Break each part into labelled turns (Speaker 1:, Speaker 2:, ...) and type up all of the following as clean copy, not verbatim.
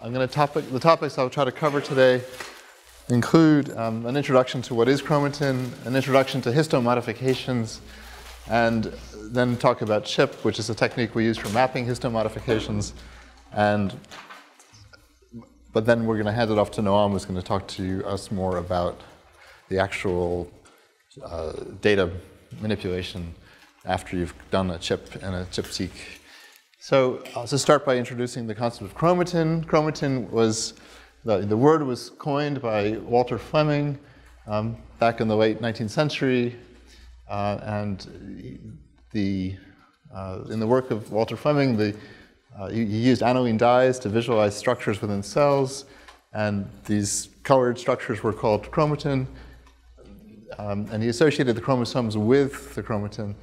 Speaker 1: The topics I'll try to cover today include an introduction to what is chromatin, an introduction to histone modifications, and then talk about ChIP, which is a technique we use for mapping histone modifications. But then we're going to hand it off to Noam, who's going to talk to us more about the actual data manipulation after you've done a ChIP and a ChIP-seq. So I'll just start by introducing the concept of chromatin. Chromatin was, the word was coined by Walter Fleming back in the late 19th century. And in the work of Walter Fleming, he used aniline dyes to visualize structures within cells. And these colored structures were called chromatin. And he associated the chromosomes with the chromatin.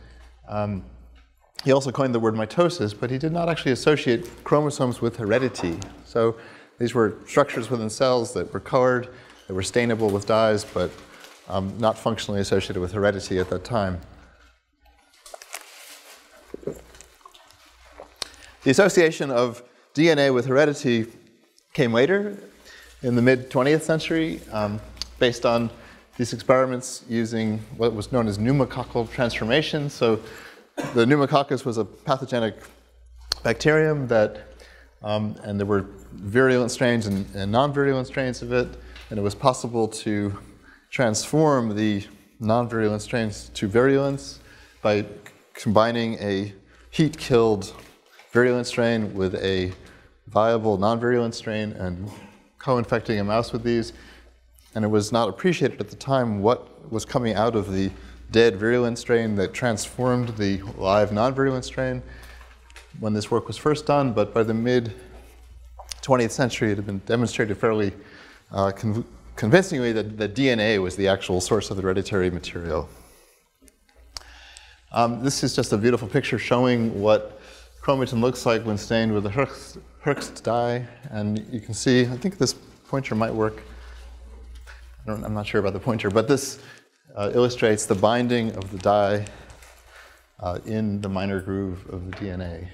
Speaker 1: He also coined the word mitosis, but he did not actually associate chromosomes with heredity. So these were structures within cells that were colored, that were stainable with dyes, but not functionally associated with heredity at that time. The association of DNA with heredity came later, in the mid-20th century, based on these experiments using what was known as pneumococcal transformation. So the pneumococcus was a pathogenic bacterium that, and there were virulent strains and non-virulent strains of it, and it was possible to transform the non-virulent strains to virulence by combining a heat-killed virulent strain with a viable non-virulent strain and co-infecting a mouse with these. And it was not appreciated at the time what was coming out of the dead virulent strain that transformed the live non-virulent strain when this work was first done. But by the mid-20th century, it had been demonstrated fairly convincingly that DNA was the actual source of the hereditary material. This is just a beautiful picture showing what chromatin looks like when stained with a Herxt dye. And you can see, I think this pointer might work. I'm not sure about the pointer, but this illustrates the binding of the dye in the minor groove of the DNA.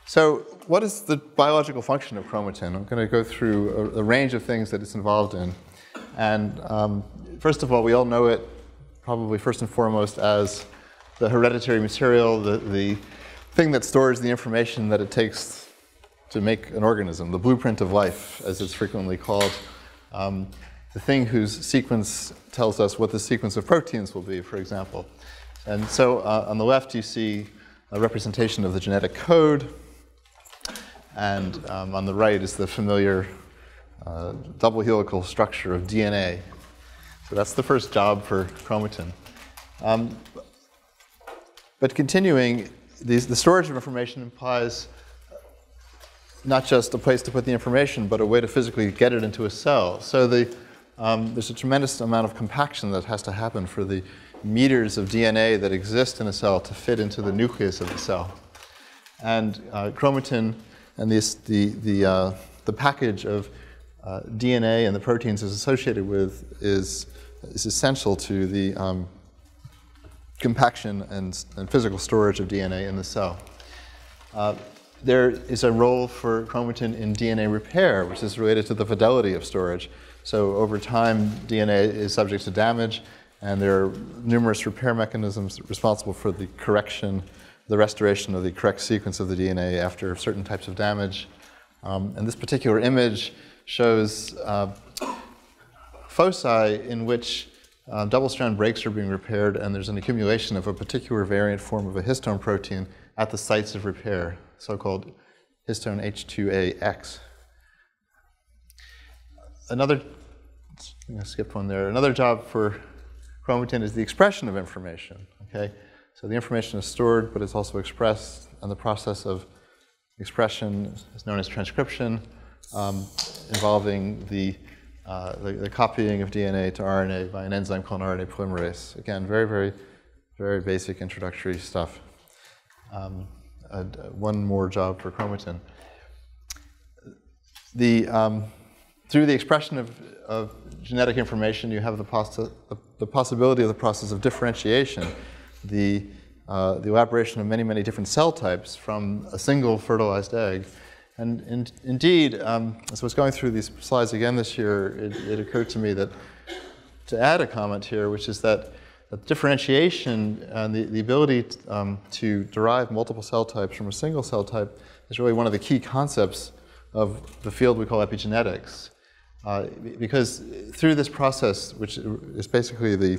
Speaker 1: So what is the biological function of chromatin? I'm going to go through a range of things that it's involved in. And first of all, we all know it probably first and foremost as the hereditary material, the thing that stores the information that it takes to make an organism, the blueprint of life, as it's frequently called. The thing whose sequence tells us what the sequence of proteins will be, for example. And so on the left, you see a representation of the genetic code. And on the right is the familiar double helical structure of DNA. So that's the first job for chromatin. But continuing, the storage of information implies not just a place to put the information, but a way to physically get it into a cell. So there's a tremendous amount of compaction that has to happen for the meters of DNA that exist in a cell to fit into the nucleus of the cell. And chromatin and the package of DNA and the proteins is associated with is essential to the compaction and physical storage of DNA in the cell. There is a role for chromatin in DNA repair, which is related to the fidelity of storage. So over time, DNA is subject to damage, and there are numerous repair mechanisms responsible for the correction, the restoration of the correct sequence of the DNA after certain types of damage. And this particular image shows foci in which double-strand breaks are being repaired, and there's an accumulation of a particular variant form of a histone protein at the sites of repair, so-called histone H2AX. I'm going to skip one there. Another job for chromatin is the expression of information. Okay, so the information is stored, but it's also expressed, and the process of expression is known as transcription, involving the copying of DNA to RNA by an enzyme called RNA polymerase. Again, very, very, very basic introductory stuff. One more job for chromatin. Through the expression of genetic information, you have the possibility of the process of differentiation, the elaboration of many, many different cell types from a single fertilized egg. And indeed, as I was going through these slides again this year, it occurred to me that to add a comment here, which is that differentiation and the ability to derive multiple cell types from a single cell type is really one of the key concepts of the field we call epigenetics. Because through this process, which is basically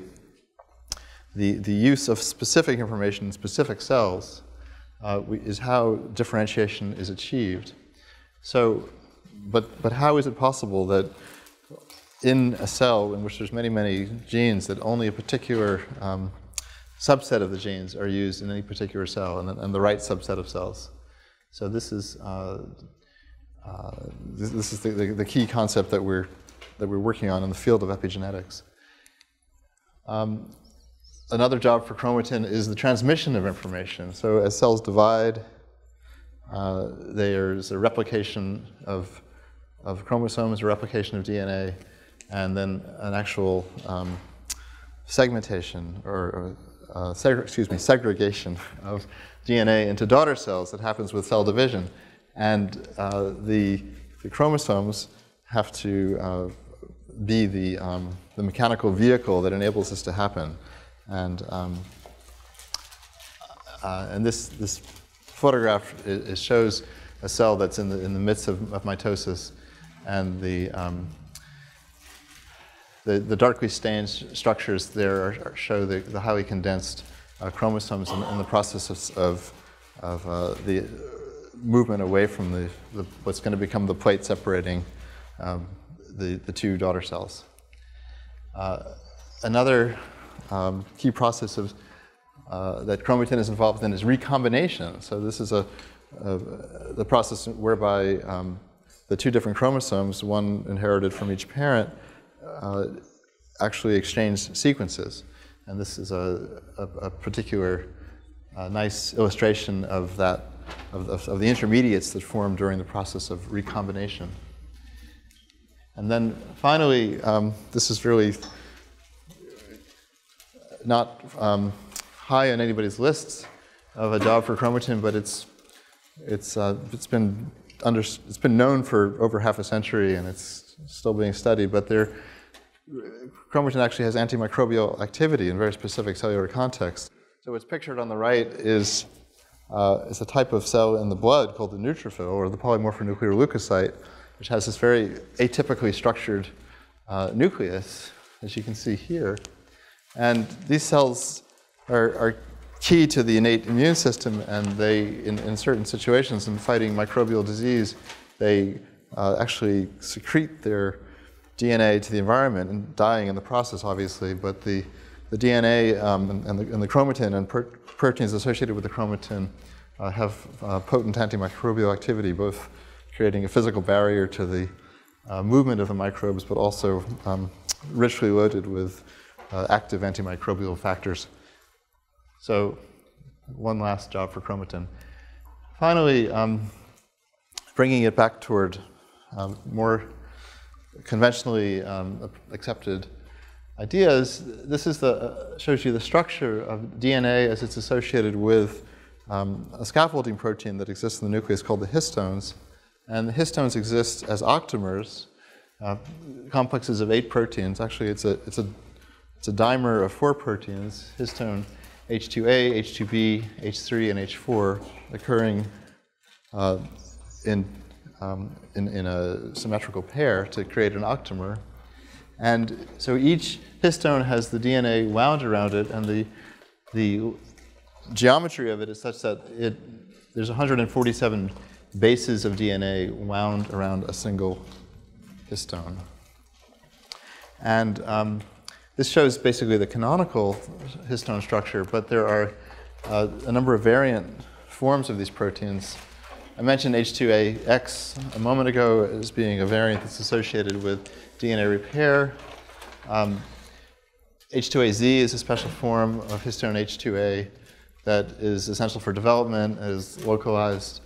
Speaker 1: the use of specific information in specific cells, is how differentiation is achieved. So, but how is it possible that in a cell in which there's many, many genes, that only a particular subset of the genes are used in any particular cell, and the right subset of cells? So this is the key concept that we're working on in the field of epigenetics. Another job for chromatin is the transmission of information. So as cells divide, there's a replication of chromosomes, a replication of DNA, and then an actual segmentation or segregation of DNA into daughter cells that happens with cell division. And the chromosomes have to be the mechanical vehicle that enables this to happen. And this photograph shows a cell that's in the midst of mitosis, and the darkly stained structures there show the highly condensed chromosomes in the process of the movement away from what's going to become the plate separating the two daughter cells. Another key process that chromatin is involved in is recombination. So this is the process whereby the two different chromosomes, one inherited from each parent, actually exchange sequences. And this is a particular nice illustration of that, of the intermediates that form during the process of recombination. And then finally, this is really not high on anybody's lists of a job for chromatin, but it's been known for over half a century, and it's still being studied. But chromatin actually has antimicrobial activity in very specific cellular contexts. So what's pictured on the right is a type of cell in the blood called the neutrophil, or the polymorphonuclear leukocyte, which has this very atypically structured nucleus, as you can see here. And these cells are key to the innate immune system, and they, in certain situations in fighting microbial disease, they actually secrete their DNA to the environment, and dying in the process, obviously. But the DNA and the chromatin and proteins associated with the chromatin have potent antimicrobial activity, both creating a physical barrier to the movement of the microbes, but also richly loaded with active antimicrobial factors. So one last job for chromatin. Finally, bringing it back toward more conventionally accepted ideas, this is shows you the structure of DNA as it's associated with a scaffolding protein that exists in the nucleus called the histones. And the histones exist as octamers, complexes of 8 proteins. Actually, it's a dimer of 4 proteins: histone H2A, H2B, H3, and H4, occurring in a symmetrical pair to create an octamer. And so each histone has the DNA wound around it, and the geometry of it is such that there's 147 bases of DNA wound around a single histone. And this shows basically the canonical histone structure, but there are a number of variant forms of these proteins. I mentioned H2AX a moment ago as being a variant that's associated with DNA repair. H2AZ is a special form of histone H2A that is essential for development, is localized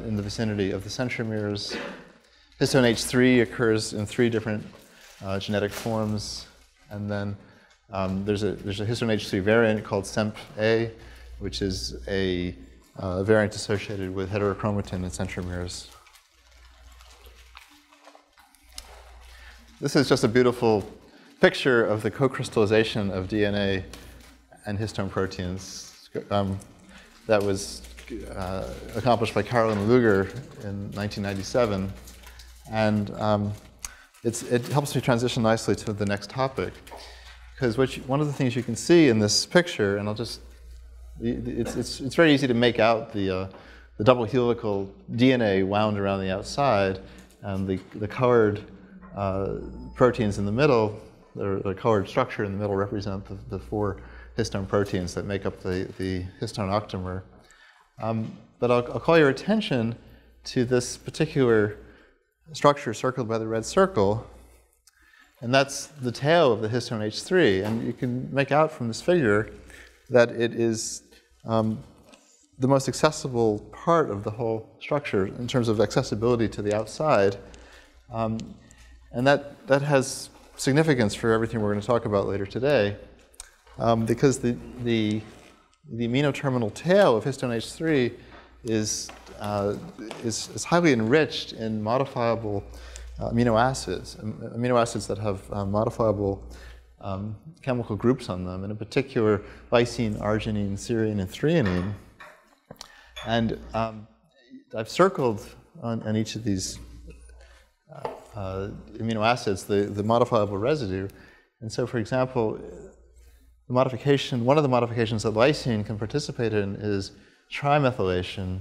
Speaker 1: in the vicinity of the centromeres. Histone H3 occurs in 3 different genetic forms. And then there's a histone H3 variant called SEMP-A, which is a variant associated with heterochromatin and centromeres. this is just a beautiful picture of the co-crystallization of DNA and histone proteins that was accomplished by Carolyn Luger in 1997. And it helps me transition nicely to the next topic. Because one of the things you can see in this picture, and it's very easy to make out the double helical DNA wound around the outside, and the colored proteins in the middle, the colored structure in the middle represent the 4 histone proteins that make up the histone octamer. But I'll call your attention to this particular structure circled by the red circle, and that's the tail of the histone H3. And you can make out from this figure that it is the most accessible part of the whole structure in terms of accessibility to the outside. And that has significance for everything we're going to talk about later today, because the amino-terminal tail of histone H3 is highly enriched in modifiable amino acids that have modifiable chemical groups on them, and in particular lysine, arginine, serine, and threonine. And I've circled on each of these amino acids the modifiable residue. And so, for example, one of the modifications that lysine can participate in is trimethylation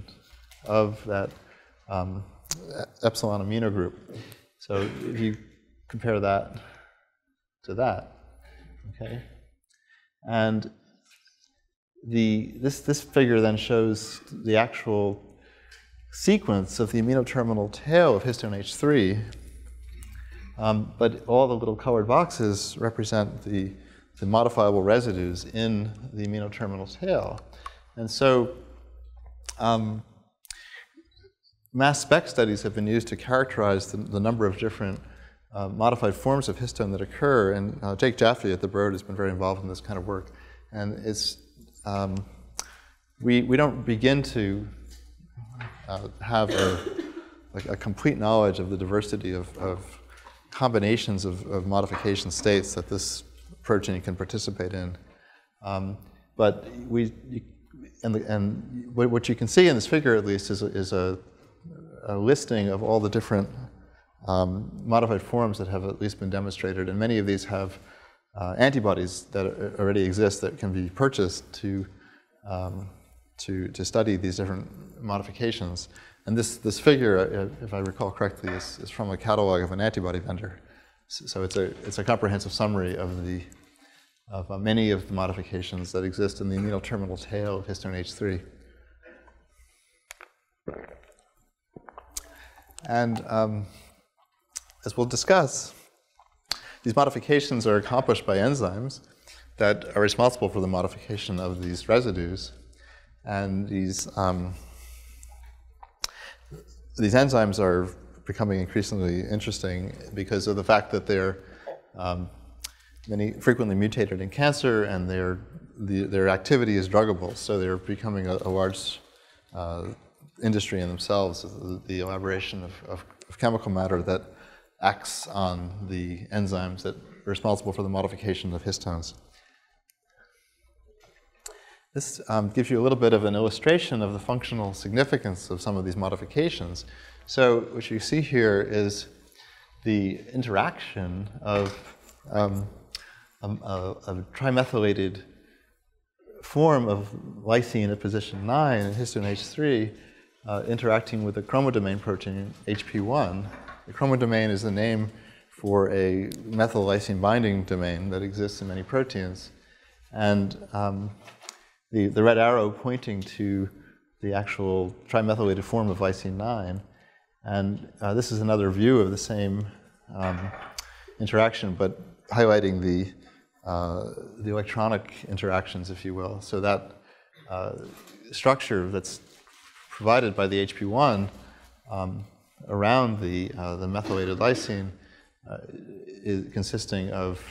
Speaker 1: of that epsilon amino group. So if you compare that to that, okay? And this figure then shows the actual sequence of the amino-terminal tail of histone H3, but all the little colored boxes represent the modifiable residues in the amino-terminal tail. And so mass spec studies have been used to characterize the number of different modified forms of histone that occur, and Jake Jaffe at the BroadE has been very involved in this kind of work. And it's we don't begin to have a complete knowledge of the diversity of combinations of modification states that this protein can participate in. But what you can see in this figure, at least, is a listing of all the different modified forms that have at least been demonstrated, and many of these have antibodies that already exist that can be purchased to study these different modifications. And this figure, if I recall correctly, is from a catalog of an antibody vendor. So it's a comprehensive summary of many of the modifications that exist in the amino-terminal tail of histone H3. And as we'll discuss, these modifications are accomplished by enzymes that are responsible for the modification of these residues. And these enzymes are becoming increasingly interesting because of the fact that they're frequently mutated in cancer, and their activity is druggable. So they're becoming a large industry in themselves, the elaboration of chemical matter that acts on the enzymes that are responsible for the modification of histones. This gives you a little bit of an illustration of the functional significance of some of these modifications. So what you see here is the interaction of a trimethylated form of lysine at position 9 in histone H3 interacting with a chromodomain protein, HP1. The chromodomain is the name for a methyl lysine binding domain that exists in many proteins. And the red arrow pointing to the actual trimethylated form of lysine 9. And this is another view of the same interaction, but highlighting the electronic interactions, if you will. So that structure that's provided by the HP1 around the methylated lysine is consisting of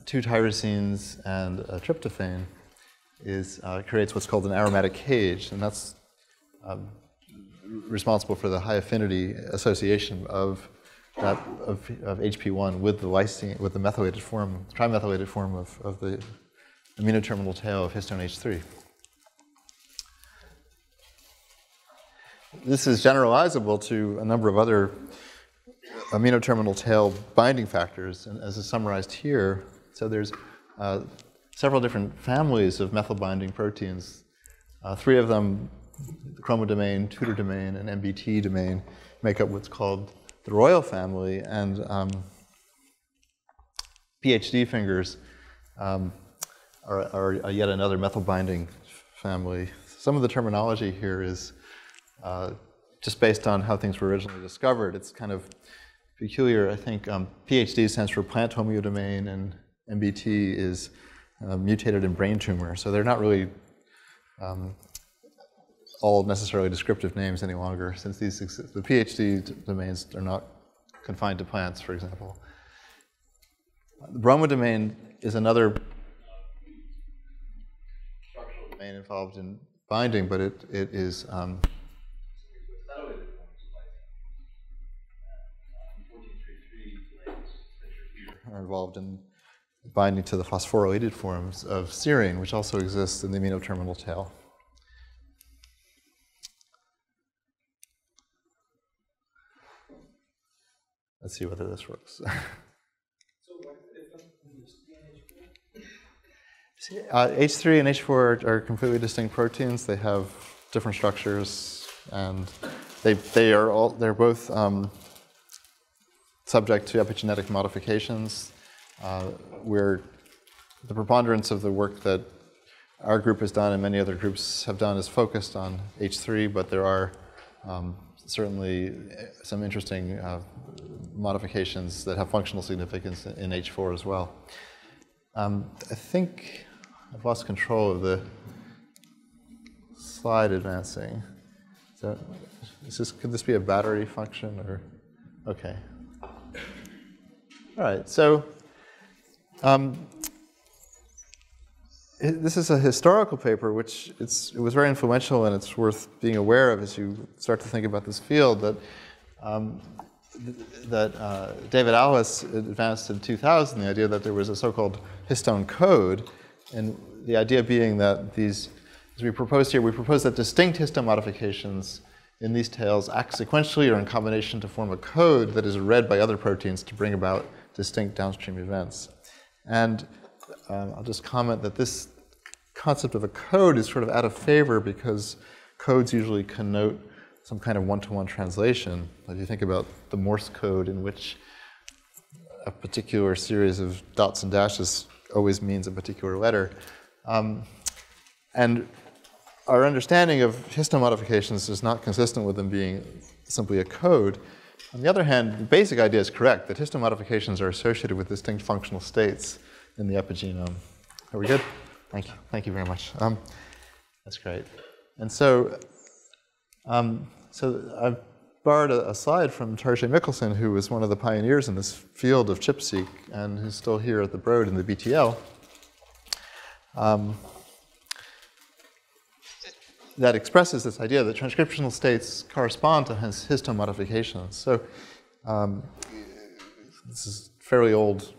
Speaker 1: 2 tyrosines and a tryptophan creates what's called an aromatic cage, and that's responsible for the high affinity association of HP1 with the lysine, with the methylated form, trimethylated form of the amino terminal tail of histone H3. This is generalizable to a number of other amino terminal tail binding factors, and as is summarized here, so there's several different families of methyl binding proteins. Three of them, the chromodomain, tutor domain, and MBT domain, make up what's called the royal family, and PhD fingers are yet another methyl binding family. Some of the terminology here is just based on how things were originally discovered. It's kind of peculiar. I think PhD stands for plant homeodomain, and MBT is mutated in brain tumor. So they're not really all necessarily descriptive names any longer, since these exist. The PhD domains are not confined to plants, for example. The bromodomain is another structural domain involved in binding, but it is are involved in binding to the phosphorylated forms of serine, which also exists in the amino terminal tail. Let's see whether this works.
Speaker 2: So what's the difference between H3 and H4?
Speaker 1: H3 and H4 are completely distinct proteins. They have different structures, and they're both subject to epigenetic modifications. Where the preponderance of the work that our group has done and many other groups have done is focused on H3, but there are certainly some interesting modifications that have functional significance in H4 as well. I think I've lost control of the slide advancing. So, could this be a battery function, or? Okay. All right, so this is a historical paper, which it was very influential, and it's worth being aware of as you start to think about this field, that David Alice advanced in 2000, the idea that there was a so-called histone code, and the idea being that these, as we proposed here, we propose that distinct histone modifications in these tails act sequentially or in combination to form a code that is read by other proteins to bring about distinct downstream events. And I'll just comment that this concept of a code is sort of out of favor because codes usually connote some kind of one-to-one translation. If you think about the Morse code, in which a particular series of dots and dashes always means a particular letter. And our understanding of histone modifications is not consistent with them being simply a code. On the other hand, the basic idea is correct, that histone modifications are associated with distinct functional states in the epigenome. Are we good? Thank you. Thank you very much. That's great. And so, I've borrowed a slide from Tarjei Mikkelsen, who was one of the pioneers in this field of ChIP-seq, and who's still here at the BroadE in the BTL. That expresses this idea that transcriptional states correspond to histone modifications. So this is fairly old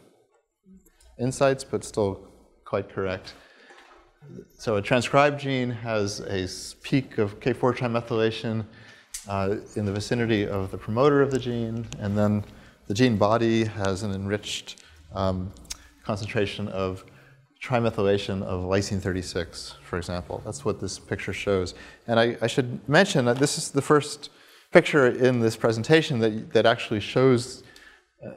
Speaker 1: insights, but still quite correct. So a transcribed gene has a peak of K4 trimethylation in the vicinity of the promoter of the gene, and then the gene body has an enriched concentration of trimethylation of lysine 36, for example. That's what this picture shows. And I should mention that this is the first picture in this presentation that actually shows,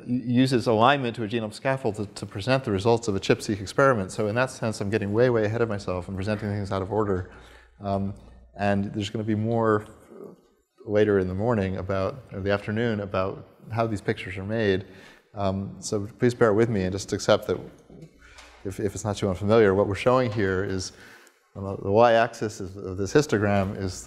Speaker 1: uses alignment to a genome scaffold to present the results of a ChIP-seq experiment. So in that sense, I'm getting way, way ahead of myself and presenting things out of order. And there's going to be more later in the morning or the afternoon about how these pictures are made. So please bear with me and just accept that if it's not too unfamiliar, what we're showing here is the y-axis of this histogram is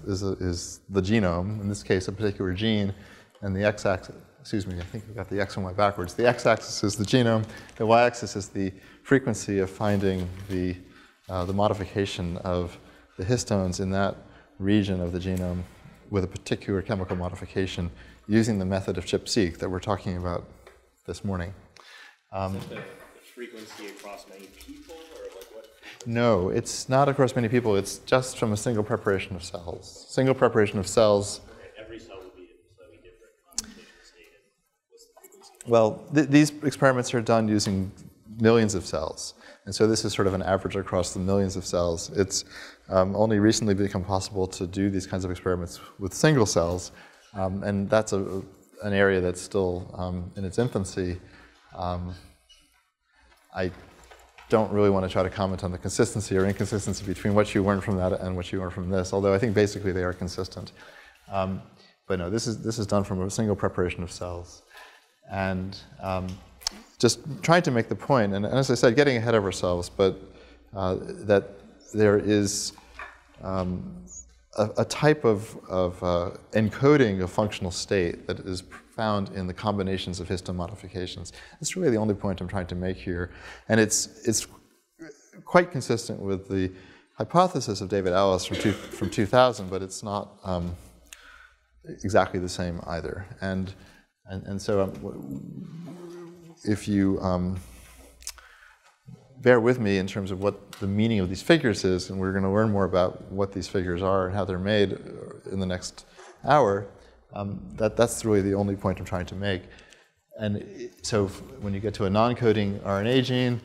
Speaker 1: the genome, in this case a particular gene, and the x-axis, excuse me, I think we've got the x and y backwards. The x-axis is the genome, the y-axis is the frequency of finding the modification of the histones in that region of the genome with a particular chemical modification using the method of ChIP-seq that we're talking about this morning.
Speaker 3: Is that the frequency across many people, or like what?
Speaker 1: No, it's not across many people. It's just from a single preparation of cells. Single preparation of cells.
Speaker 3: Okay, every cell will be a slightly different concentration state. What's the frequency?
Speaker 1: Well, these experiments are done using millions of cells. And so this is sort of an average across the millions of cells. It's only recently become possible to do these kinds of experiments with single cells. And that's an area that's still in its infancy. I don't really want to try to comment on the consistency or inconsistency between what you learn from that and what you learn from this, although I think basically they are consistent. But no, this is done from a single preparation of cells. And just trying to make the point, and as I said, getting ahead of ourselves, but that there is a type of encoding of functional state that is found in the combinations of histone modifications. That's really the only point I'm trying to make here. And it's quite consistent with the hypothesis of David Ellis from 2000, but it's not exactly the same either. And so if you bear with me in terms of what the meaning of these figures is, and we're going to learn more about what these figures are and how they're made in the next hour, that's really the only point I'm trying to make. And so when you get to a non-coding RNA gene,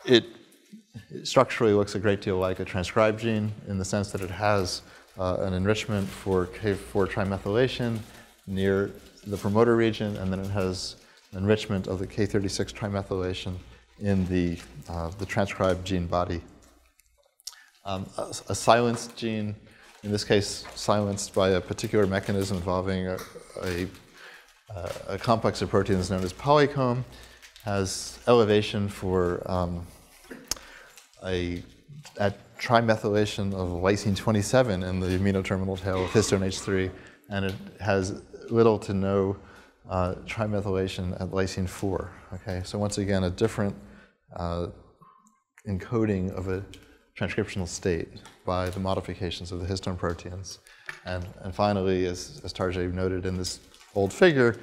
Speaker 1: it structurally looks a great deal like a transcribed gene in the sense that it has an enrichment for K4 trimethylation near the promoter region, and then it has enrichment of the K36 trimethylation in the transcribed gene body. A silenced gene, in this case silenced by a particular mechanism involving a complex of proteins known as polycomb, has elevation for at trimethylation of lysine 27 in the amino terminal tail of histone H3, and it has little to no trimethylation at lysine 4. Okay, so once again, a different encoding of a transcriptional state by the modifications of the histone proteins. And finally, as Tarjay noted in this old figure,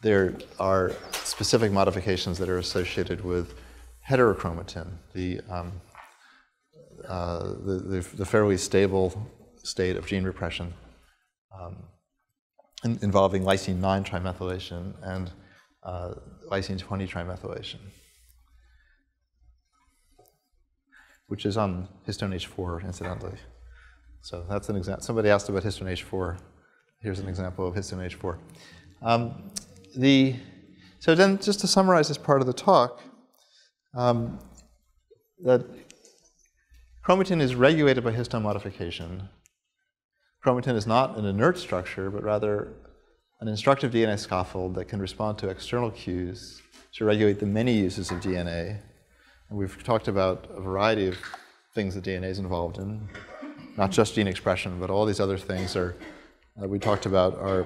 Speaker 1: there are specific modifications that are associated with heterochromatin, the fairly stable state of gene repression involving lysine 9 trimethylation and lysine 20 trimethylation, which is on histone H4, incidentally. So that's an example. Somebody asked about histone H4. Here's an example of histone H4. So then, just to summarize this part of the talk, that chromatin is regulated by histone modification. Chromatin is not an inert structure, but rather an instructive DNA scaffold that can respond to external cues to regulate the many uses of DNA. And we've talked about a variety of things that DNA is involved in, not just gene expression, but all these other things that we talked about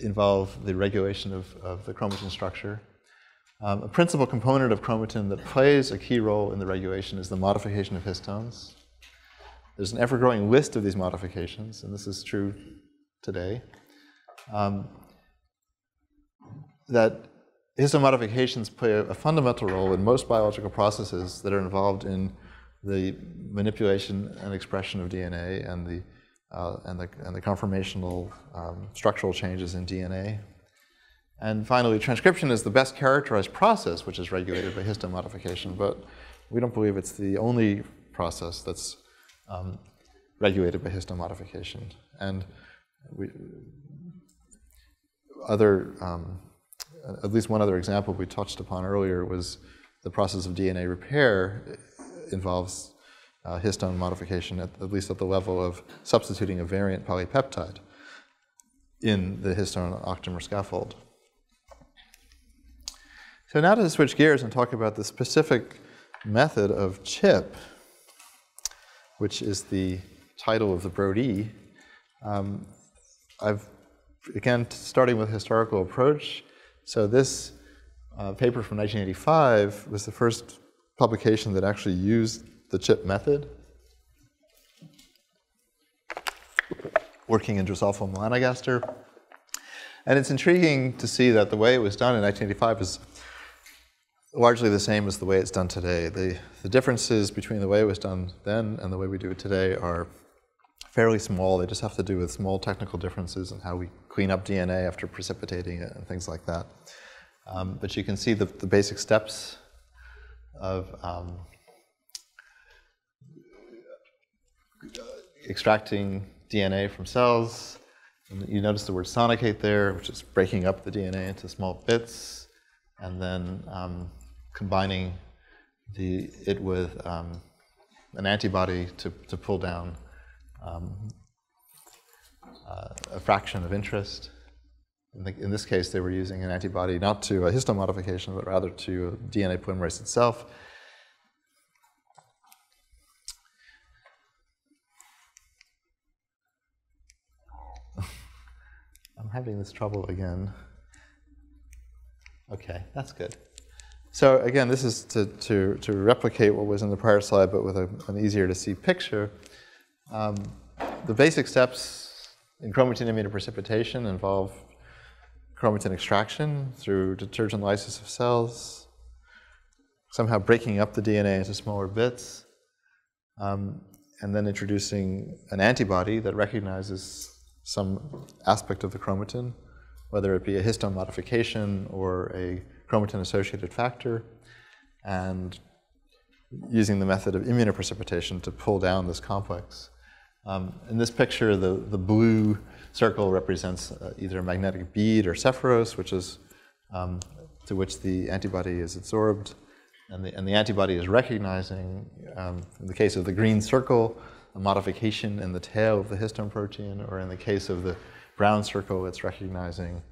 Speaker 1: involve the regulation of the chromatin structure. A principal component of chromatin that plays a key role in the regulation is the modification of histones. There's an ever-growing list of these modifications, and this is true today. That histone modifications play a fundamental role in most biological processes that are involved in the manipulation and expression of DNA and the conformational structural changes in DNA. And finally, transcription is the best characterized process which is regulated by histone modification, but we don't believe it's the only process that's regulated by histone modification. And at least one other example we touched upon earlier was the process of DNA repair involves histone modification, at least at the level of substituting a variant polypeptide in the histone octamer scaffold. So now to switch gears and talk about the specific method of ChIP, which is the title of the BroadE. Again, starting with historical approach. So this paper from 1985 was the first publication that actually used the ChIP method. working in Drosophila melanogaster. And it's intriguing to see that the way it was done in 1985 is largely the same as the way it's done today. The differences between the way it was done then and the way we do it today are fairly small. They just have to do with small technical differences in how we clean up DNA after precipitating it and things like that. But you can see the basic steps of extracting DNA from cells. And you notice the word sonicate there, which is breaking up the DNA into small bits, and then combining it with an antibody to pull down a fraction of interest. In this case, they were using an antibody not to a histone modification, but rather to DNA polymerase itself. I'm having this trouble again. Okay, that's good. So again, this is to replicate what was in the prior slide, but with an easier to see picture. The basic steps in chromatin immunoprecipitation involve chromatin extraction through detergent lysis of cells, somehow breaking up the DNA into smaller bits, and then introducing an antibody that recognizes some aspect of the chromatin, whether it be a histone modification or a chromatin-associated factor, and using the method of immunoprecipitation to pull down this complex. In this picture, the blue circle represents either a magnetic bead or Sephiros, which is to which the antibody is adsorbed, and the antibody is recognizing, in the case of the green circle, a modification in the tail of the histone protein, or in the case of the brown circle, it's recognizing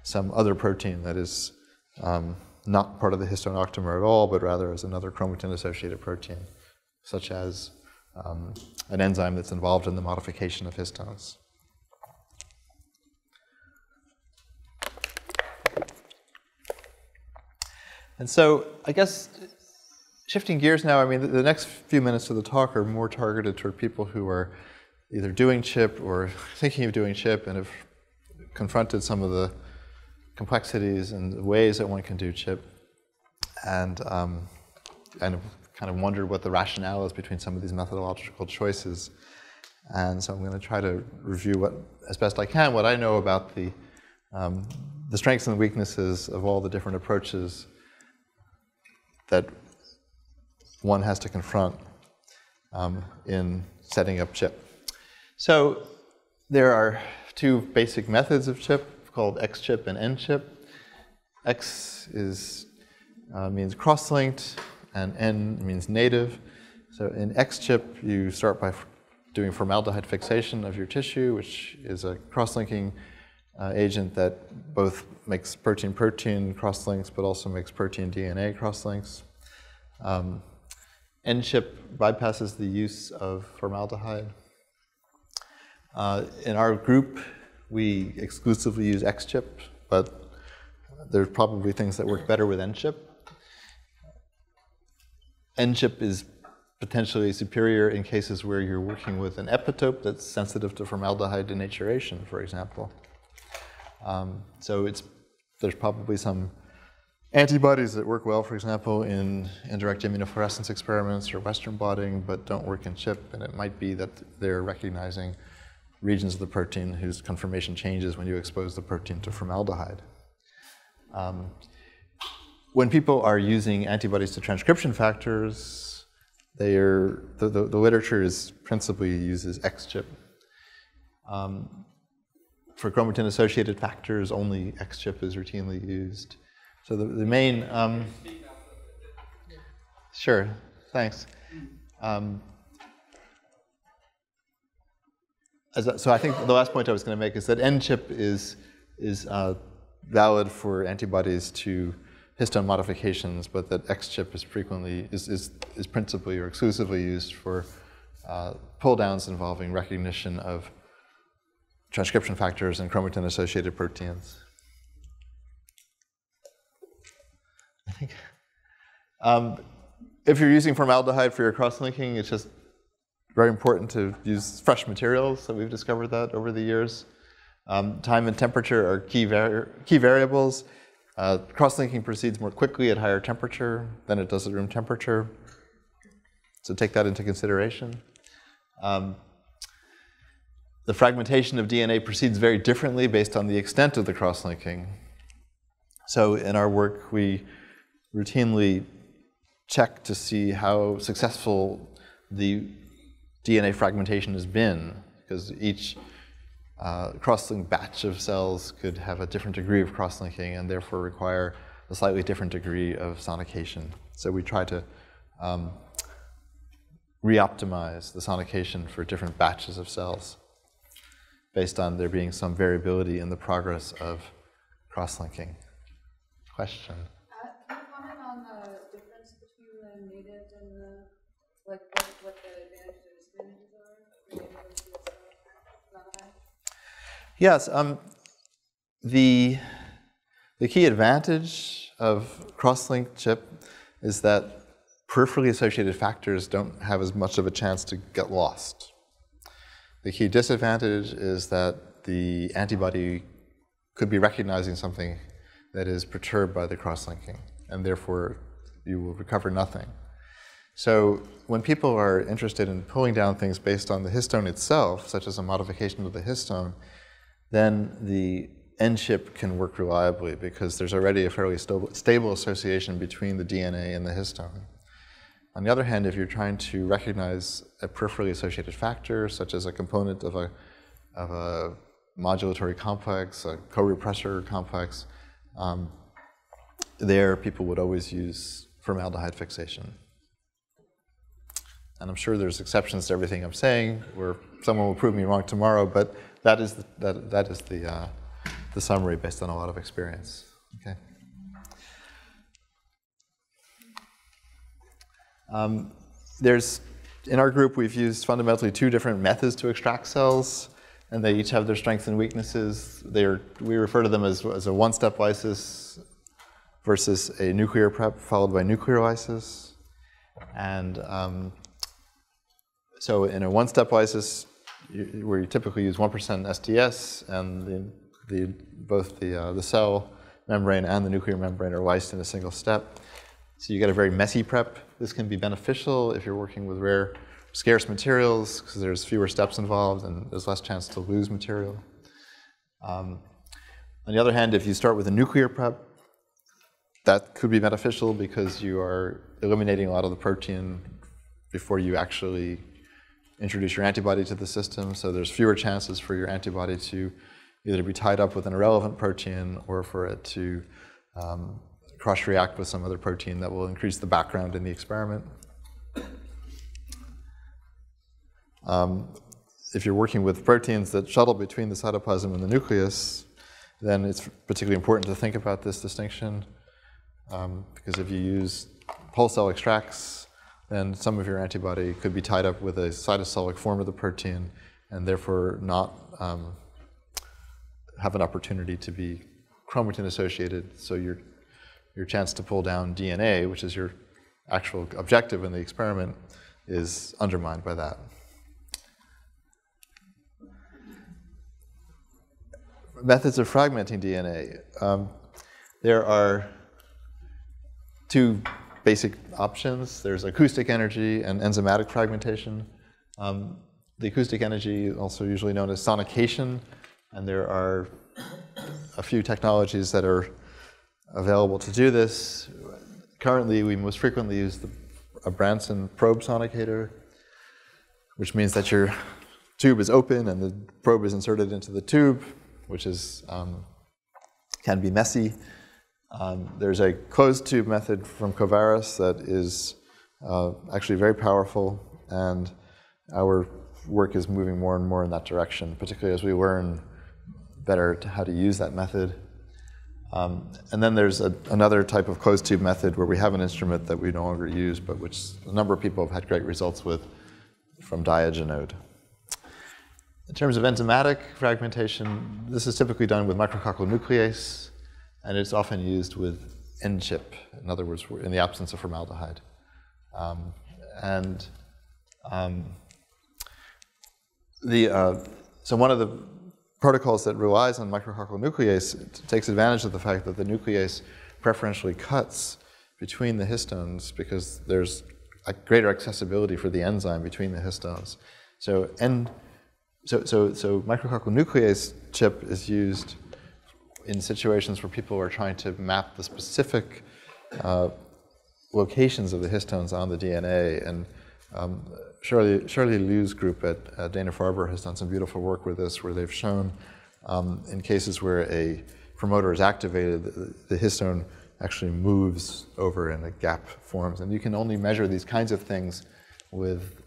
Speaker 1: some other protein that is not part of the histone octamer at all, but rather as another chromatin-associated protein, such as an enzyme that's involved in the modification of histones. And so, I guess, shifting gears now, I mean, the next few minutes of the talk are more targeted toward people who are either doing ChIP or thinking of doing ChIP and have confronted some of the complexities and the ways that one can do ChIP, and kind of wondered what the rationale is between some of these methodological choices. And so I'm going to try to review as best I can, what I know about the strengths and weaknesses of all the different approaches that one has to confront in setting up ChIP. So there are two basic methods of ChIP called X-ChIP and N-ChIP. X means cross-linked, and N means native. So in X-ChIP, you start by doing formaldehyde fixation of your tissue, which is a cross-linking agent that both makes protein-protein cross-links, but also makes protein-DNA cross-links. N-ChIP bypasses the use of formaldehyde. In our group, we exclusively use X-ChIP, but there's probably things that work better with N-ChIP. N-ChIP is potentially superior in cases where you're working with an epitope that's sensitive to formaldehyde denaturation, for example. So there's probably some antibodies that work well, for example, in indirect immunofluorescence experiments or Western blotting, but don't work in ChIP, and it might be that they're recognizing regions of the protein whose conformation changes when you expose the protein to formaldehyde. When people are using antibodies to transcription factors, the literature principally uses X-ChIP. For chromatin-associated factors, only X-ChIP is routinely used. So the main, sure, thanks. So I think the last point I was going to make is that N-ChIP is valid for antibodies to histone modifications, but that X-ChIP is principally or exclusively used for pull downs involving recognition of transcription factors and chromatin-associated proteins. I think if you're using formaldehyde for your cross-linking, it's just very important to use fresh materials, that we've discovered that over the years. Time and temperature are key variables. Cross-linking proceeds more quickly at higher temperature than it does at room temperature. So take that into consideration. The fragmentation of DNA proceeds very differently based on the extent of the cross-linking. So in our work, we routinely check to see how successful the DNA fragmentation has been, because each cross-linked batch of cells could have a different degree of cross-linking and therefore require a slightly different degree of sonication. So we try to re-optimize the sonication for different batches of cells based on there being some variability in the progress of cross-linking. Question?
Speaker 4: Can you comment on the difference between the native and the, like, what the advantages and disadvantages are related to formaldehyde?
Speaker 1: Yes, the key advantage of cross-linked ChIP is that peripherally associated factors don't have as much of a chance to get lost. The key disadvantage is that the antibody could be recognizing something that is perturbed by the cross-linking, and therefore you will recover nothing. So when people are interested in pulling down things based on the histone itself, such as a modification of the histone, then the N-ChIP can work reliably because there's already a fairly stable association between the DNA and the histone. On the other hand, if you're trying to recognize a peripherally associated factor, such as a component of a modulatory complex, a co-repressor complex, there people would always use formaldehyde fixation. And I'm sure there's exceptions to everything I'm saying, where someone will prove me wrong tomorrow, but that is the summary based on a lot of experience. Okay. In our group, we've used fundamentally two different methods to extract cells, and they each have their strengths and weaknesses. We refer to them as a one-step lysis versus a nuclear prep followed by nuclear lysis. And so in a one-step lysis, where you typically use 1% STS, and both the cell membrane and the nuclear membrane are lysed in a single step. So you get a very messy prep. This can be beneficial if you're working with rare, scarce materials, because there's fewer steps involved and there's less chance to lose material. On the other hand, if you start with a nuclear prep, that could be beneficial because you are eliminating a lot of the protein before you actually introduce your antibody to the system. So there's fewer chances for your antibody to either be tied up with an irrelevant protein or for it to cross-react with some other protein that will increase the background in the experiment. If you're working with proteins that shuttle between the cytoplasm and the nucleus, then it's particularly important to think about this distinction, because if you use whole cell extracts, then some of your antibody could be tied up with a cytosolic form of the protein and therefore not have an opportunity to be chromatin associated, so your chance to pull down DNA, which is your actual objective in the experiment, is undermined by that. Methods of fragmenting DNA. There are two basic options. There's acoustic energy and enzymatic fragmentation. The acoustic energy, also usually known as sonication, and there are a few technologies that are available to do this. Currently, we most frequently use a Branson probe sonicator, which means that your tube is open and the probe is inserted into the tube, which is can be messy. There's a closed tube method from Covaris that is actually very powerful, and our work is moving more and more in that direction, particularly as we learn better how to use that method. And then there's another type of closed tube method where we have an instrument that we no longer use, but which a number of people have had great results with from Diagenode. In terms of enzymatic fragmentation, this is typically done with micrococcal nuclease, and it's often used with N-ChIP, in other words, in the absence of formaldehyde. So one of the protocols that relies on microhardcore nuclease takes advantage of the fact that the nuclease preferentially cuts between the histones because there's a greater accessibility for the enzyme between the histones. So microhardcore nuclease ChIP is used in situations where people are trying to map the specific locations of the histones on the DNA. And Shirley Liu's group at Dana-Farber has done some beautiful work with this, where they've shown in cases where a promoter is activated, the histone actually moves over and a gap forms. And you can only measure these kinds of things with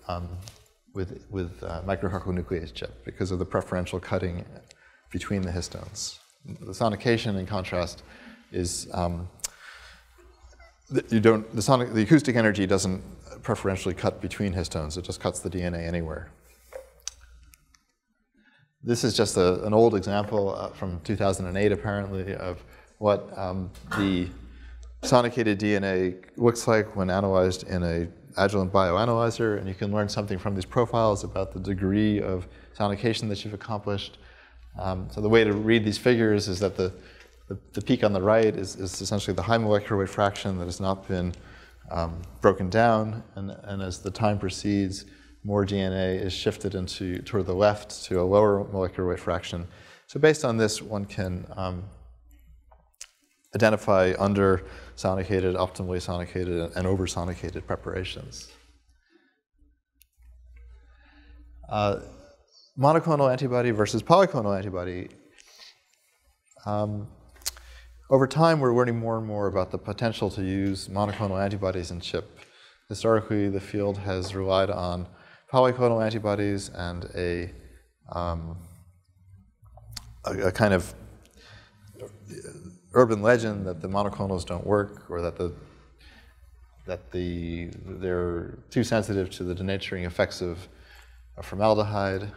Speaker 1: microhardcore nuclease ChIP because of the preferential cutting between the histones. The sonication, in contrast, is the acoustic energy doesn't preferentially cut between histones. It just cuts the DNA anywhere. This is just an old example from 2008, apparently, of what the sonicated DNA looks like when analyzed in an Agilent bioanalyzer. And you can learn something from these profiles about the degree of sonication that you've accomplished. So the way to read these figures is that the peak on the right is essentially the high molecular weight fraction that has not been broken down, and as the time proceeds, more DNA is shifted toward the left to a lower molecular weight fraction. So based on this, one can identify under-sonicated, optimally sonicated, and over-sonicated preparations. Monoclonal antibody versus polyclonal antibody. Over time, we're learning more and more about the potential to use monoclonal antibodies in ChIP. Historically, the field has relied on polyclonal antibodies and a kind of urban legend that the monoclonals don't work, or that they're too sensitive to the denaturing effects of formaldehyde.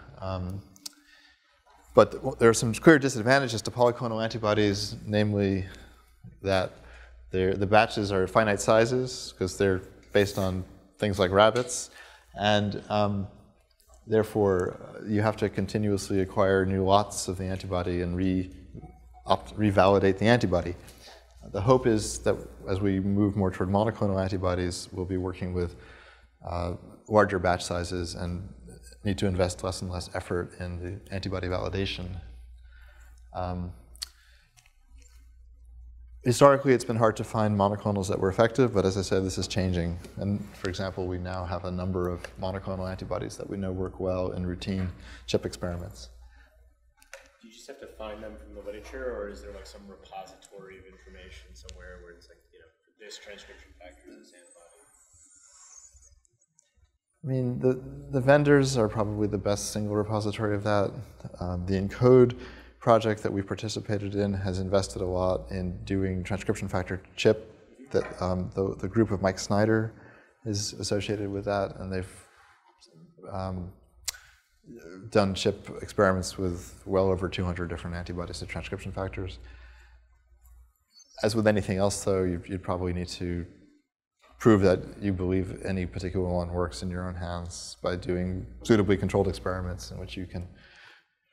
Speaker 1: But there are some clear disadvantages to polyclonal antibodies, namely that the batches are finite sizes because they're based on things like rabbits, and therefore you have to continuously acquire new lots of the antibody and revalidate the antibody. The hope is that as we move more toward monoclonal antibodies, we'll be working with larger batch sizes and need to invest less and less effort in the antibody validation. Historically, it's been hard to find monoclonals that were effective, but as I said, this is changing. And for example, we now have a number of monoclonal antibodies that we know work well in routine ChIP experiments.
Speaker 3: Do you just have to find them from the literature, or is there like some repository of information somewhere where it's like, you know, this transcription factor is this antibody?
Speaker 1: I mean, the vendors are probably the best single repository of that. The ENCODE project that we've participated in has invested a lot in doing transcription factor ChIP. That the group of Mike Snyder is associated with that, and they've done ChIP experiments with well over 200 different antibodies to transcription factors. As with anything else, though, you'd probably need to prove that you believe any particular one works in your own hands by doing suitably controlled experiments in which you can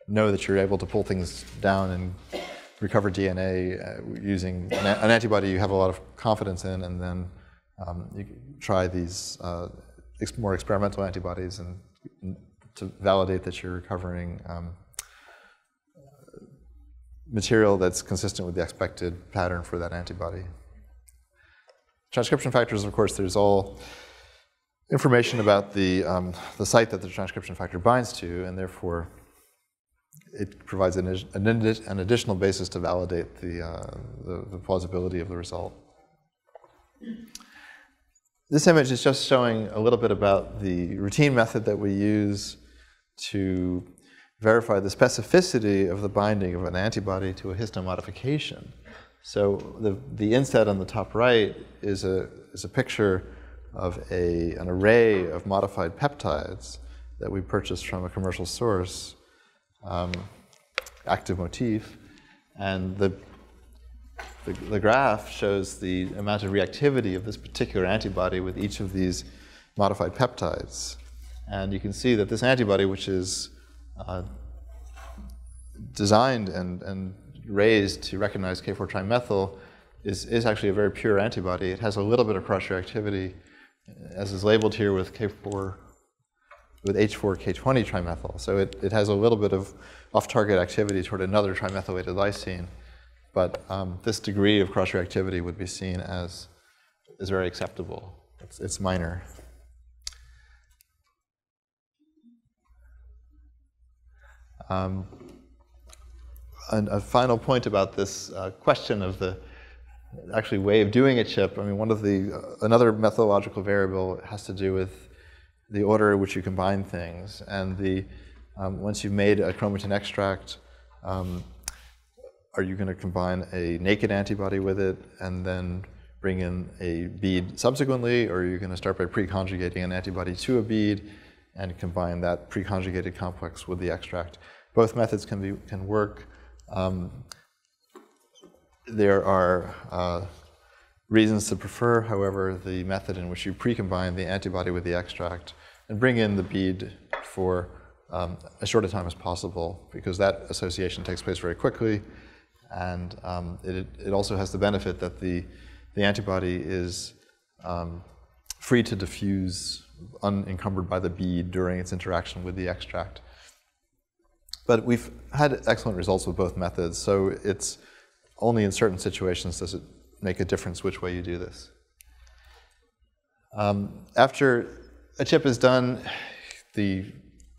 Speaker 1: know that you're able to pull things down and recover DNA using an antibody you have a lot of confidence in, and then you try these more experimental antibodies and to validate that you're recovering material that's consistent with the expected pattern for that antibody. Transcription factors, of course, there's all information about the site that the transcription factor binds to, and therefore it provides an additional basis to validate the plausibility of the result. This image is just showing a little bit about the routine method that we use to verify the specificity of the binding of an antibody to a histone modification. So the inset on the top right is a picture of an array of modified peptides that we purchased from a commercial source, active motif, and the graph shows the amount of reactivity of this particular antibody with each of these modified peptides. And you can see that this antibody, which is designed and raised to recognize K4-trimethyl is actually a very pure antibody. It has a little bit of cross-reactivity, as is labeled here with H4 K20 trimethyl. So it has a little bit of off-target activity toward another trimethylated lysine. But this degree of cross-reactivity would be seen as very acceptable. It's minor. And a final point about this question of the actually way of doing a chip. I mean, another methodological variable has to do with the order in which you combine things. And once you've made a chromatin extract, are you going to combine a naked antibody with it and then bring in a bead subsequently, or are you going to start by pre-conjugating an antibody to a bead and combine that pre-conjugated complex with the extract? Both methods can work. There are reasons to prefer, however, the method in which you pre-combine the antibody with the extract and bring in the bead for as short a time as possible, because that association takes place very quickly, and it also has the benefit that the antibody is free to diffuse unencumbered by the bead during its interaction with the extract. But we've had excellent results with both methods, so it's only in certain situations does it make a difference which way you do this. After a chip is done, the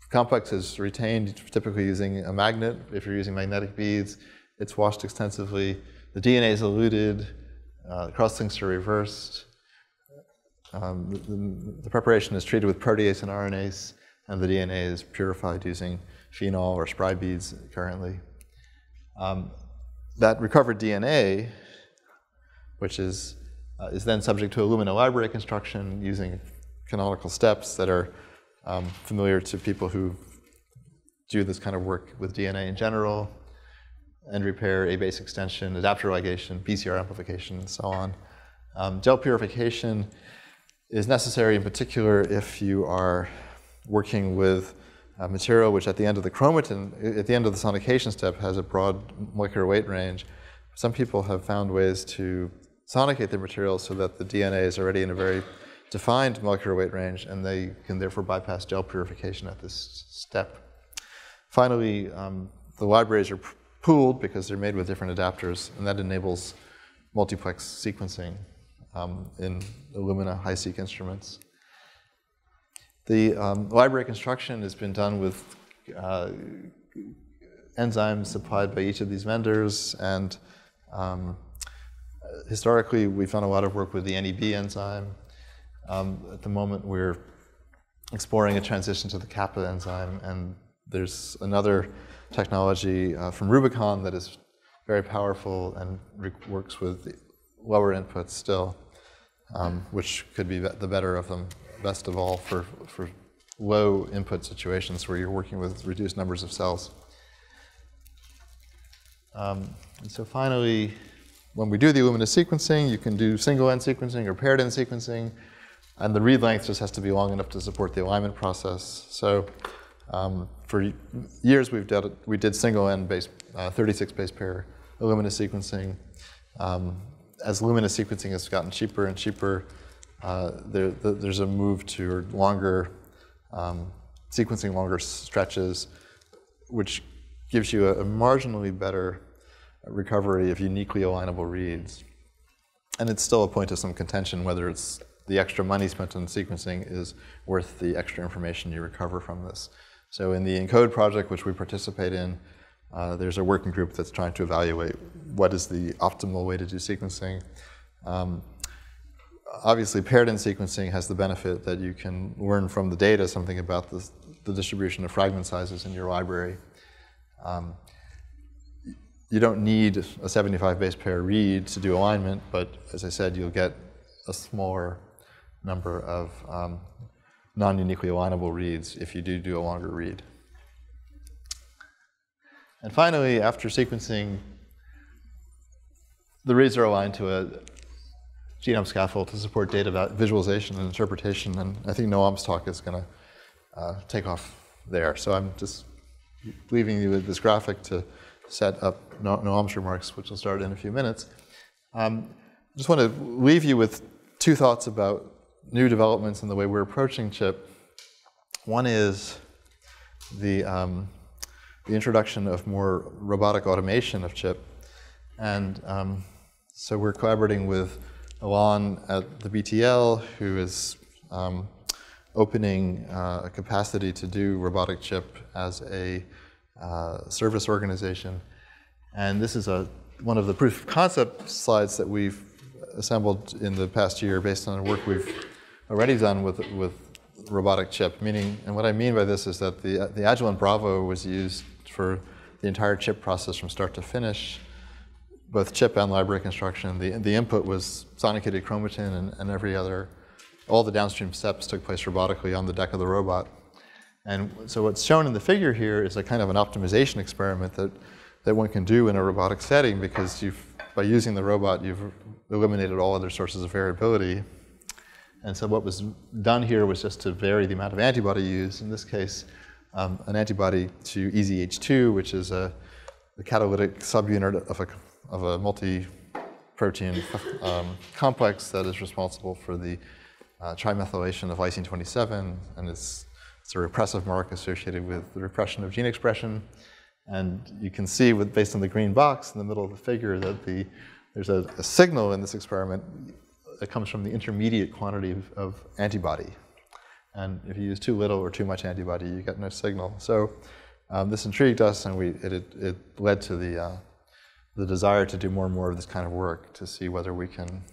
Speaker 1: complex is retained, typically using a magnet. If you're using magnetic beads, it's washed extensively. The DNA is eluted, cross-links are reversed. The preparation is treated with protease and RNase, and the DNA is purified using phenol or spry beads currently. That recovered DNA, which is then subject to Illumina library construction using canonical steps that are familiar to people who do this kind of work with DNA in general: end repair, A-base extension, adapter ligation, PCR amplification, and so on. Gel purification is necessary in particular if you are working with material which at the end of the chromatin, at the end of the sonication step, has a broad molecular weight range. Some people have found ways to sonicate the material so that the DNA is already in a very defined molecular weight range, and they can therefore bypass gel purification at this step. Finally, the libraries are pooled because they're made with different adapters, and that enables multiplex sequencing in Illumina high-seq instruments. The library construction has been done with enzymes supplied by each of these vendors, and historically we've done a lot of work with the NEB enzyme. At the moment we're exploring a transition to the kappa enzyme, and there's another technology from Rubicon that is very powerful and works with lower inputs still, which could be the better of them, best of all for low input situations where you're working with reduced numbers of cells. And so finally, when we do the Illumina sequencing, you can do single-end sequencing or paired-end sequencing, and the read length just has to be long enough to support the alignment process. So for years we did single-end 36 base pair Illumina sequencing. As Illumina sequencing has gotten cheaper and cheaper, there's a move to longer sequencing, longer stretches, which gives you a marginally better recovery of uniquely alignable reads. And it's still a point of some contention whether it's the extra money spent on sequencing is worth the extra information you recover from this. So in the ENCODE project, which we participate in, there's a working group that's trying to evaluate what is the optimal way to do sequencing. Obviously, paired-end sequencing has the benefit that you can learn from the data something about the distribution of fragment sizes in your library. You don't need a 75 base pair read to do alignment, but as I said, you'll get a smaller number of non-uniquely alignable reads if you do a longer read. And finally, after sequencing, the reads are aligned to a genome scaffold to support data visualization and interpretation, and I think Noam's talk is going to take off there. So I'm just leaving you with this graphic to set up no-arms remarks, which will start in a few minutes. Just want to leave you with two thoughts about new developments in the way we're approaching ChIP. One is the introduction of more robotic automation of ChIP. And so we're collaborating with Alon at the BTL, who is opening a capacity to do robotic ChIP as a service organization. And this is one of the proof of concept slides that we've assembled in the past year based on the work we've already done with robotic ChIP. Meaning, and what I mean by this is that the Agilent Bravo was used for the entire ChIP process from start to finish, both ChIP and library construction. The input was sonicated chromatin and all the downstream steps took place robotically on the deck of the robot. And so what's shown in the figure here is a kind of an optimization experiment that one can do in a robotic setting, because by using the robot, you've eliminated all other sources of variability. And so what was done here was just to vary the amount of antibody used. In this case, an antibody to EZH2, which is the catalytic subunit of a multi-protein complex that is responsible for the trimethylation of lysine 27, and it's a repressive mark associated with the repression of gene expression. And you can see, based on the green box in the middle of the figure, that there's a signal in this experiment that comes from the intermediate quantity of antibody. And if you use too little or too much antibody, you get no signal. So this intrigued us, and it led to the desire to do more and more of this kind of work, to see whether we can,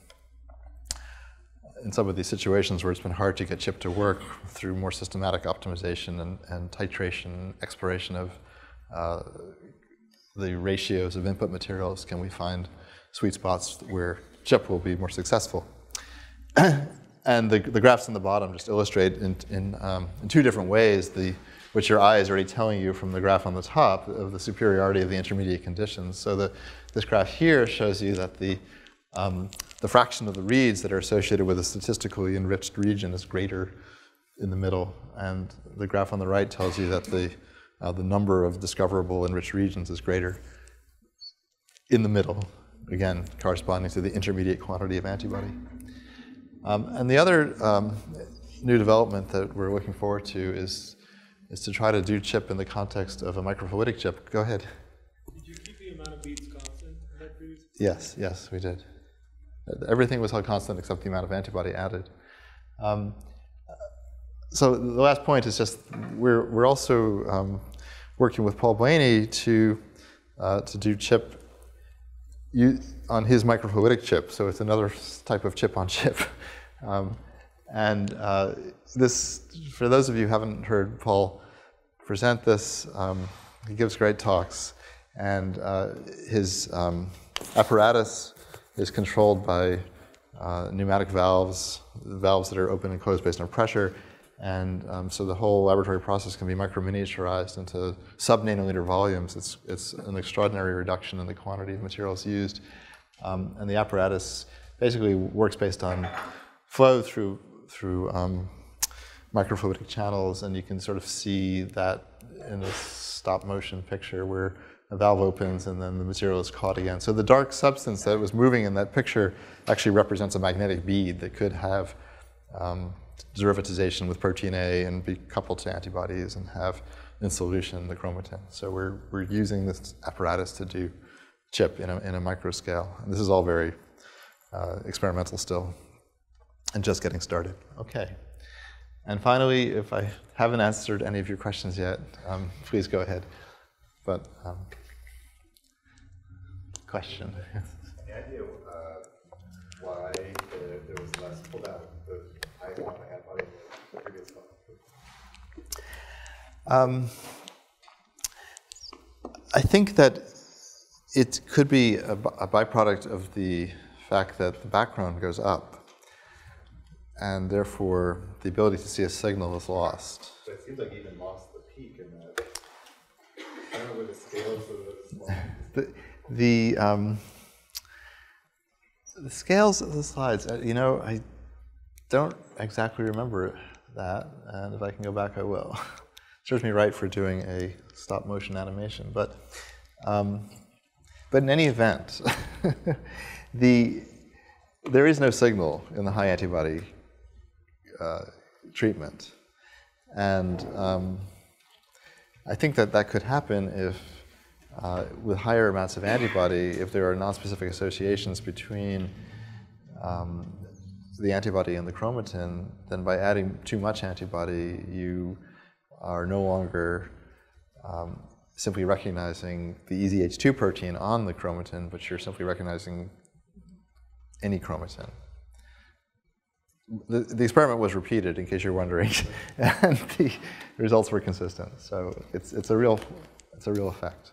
Speaker 1: in some of these situations where it's been hard to get ChIP to work, through more systematic optimization and titration, exploration of the ratios of input materials, can we find sweet spots where ChIP will be more successful. And the graphs on the bottom just illustrate in two different ways which your eye is already telling you from the graph on the top of the superiority of the intermediate conditions. So this graph here shows you that the fraction of the reads that are associated with a statistically enriched region is greater in the middle, and the graph on the right tells you that the number of discoverable enriched regions is greater in the middle, again corresponding to the intermediate quantity of antibody. And the other new development that we're looking forward to is to try to do ChIP in the context of a microfluidic ChIP. Go ahead.
Speaker 2: Did you keep the amount of beads constant in that previous?
Speaker 1: Yes, we did. Everything was held constant except the amount of antibody added. So the last point is just we're also working with Paul Blaney to do ChIP on his microfluidic ChIP. So it's another type of ChIP on chip. This, for those of you who haven't heard Paul present this, he gives great talks, and his apparatus is controlled by pneumatic valves that are open and closed based on pressure, and so the whole laboratory process can be microminiaturized into sub-nanoliter volumes. It's an extraordinary reduction in the quantity of materials used, and the apparatus basically works based on flow through microfluidic channels, and you can sort of see that in this stop motion picture where a valve opens and then the material is caught again. So the dark substance that was moving in that picture actually represents a magnetic bead that could have derivatization with protein A and be coupled to antibodies and have in solution the chromatin. So we're using this apparatus to do ChIP in a micro scale. And this is all very experimental still and just getting started. Okay. And finally, if I haven't answered any of your questions yet, please go ahead. But question?
Speaker 5: Any idea why there was less pulled out of the antibody in the previous one?
Speaker 1: I think that it could be a byproduct of the fact that the background goes up, and therefore the ability to see a signal is lost.
Speaker 5: So it seems like you even lost the peak in that. I don't know where the scales of
Speaker 1: the scales of the slides, I don't exactly remember that, and if I can go back, I will. serves me right for doing a stop motion animation. But in any event, there is no signal in the high antibody treatment. And I think that could happen if, with higher amounts of antibody, if there are nonspecific associations between the antibody and the chromatin, then by adding too much antibody, you are no longer simply recognizing the EZH2 protein on the chromatin, but you're simply recognizing any chromatin. The experiment was repeated, in case you're wondering, and the results were consistent. So it's a real effect.